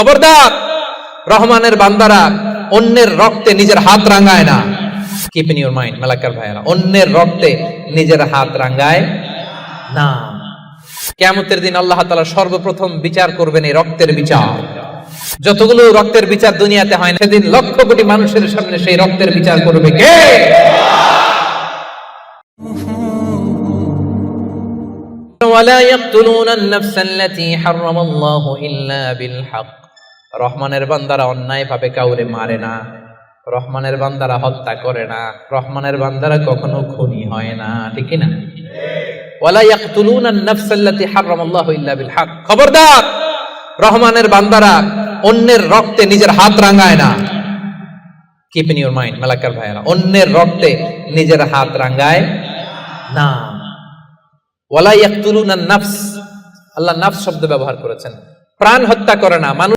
খবরদার, রহমানের বান্দারা অন্যের রক্তে নিজের হাত রাঙায় না। Keep in your mind Malakar ভাইয়েরা, অন্যের রক্তে নিজের হাত রাঙায় না। কিয়ামতের দিন আল্লাহ তাআলা সর্বপ্রথম বিচার করবেন এই রক্তের বিচার। যতগুলো রক্তের বিচার দুনিয়াতে হয় না, সেদিন লক্ষ কোটি মানুষের সামনে সেই রক্তের বিচার করবে কে? ওয়ালা ইয়াকতুলুনা আন-নাফসা আল্লাতী হারামাল্লাহু ইল্লা বিল হক। রহমানের বান্দারা অন্যায়ভাবে কাউরে মারে না, রহমানের বান্দারা হত্যা করে না, রহমানের বান্দারা কখনো খুনি হয় না, ঠিক কি না? ওয়ালা ইয়াকতুলুনা আন-নাফসা আল্লাতী হারামাল্লাহু ইল্লা বিল হক। খবরদার, রহমানের বান্দারা অন্যের রক্তে নিজের হাত রাঙায় না। Keep in your mind Malakar ভাইয়েরা, অন্যের রক্তে নিজের হাত রাঙায় না। ওয়ালা ইয়াকতুলুনা আন-নাফস, আল্লাহ নাফস শব্দ ব্যবহার করেছেন, প্রাণ হত্যা করে না। মানুষ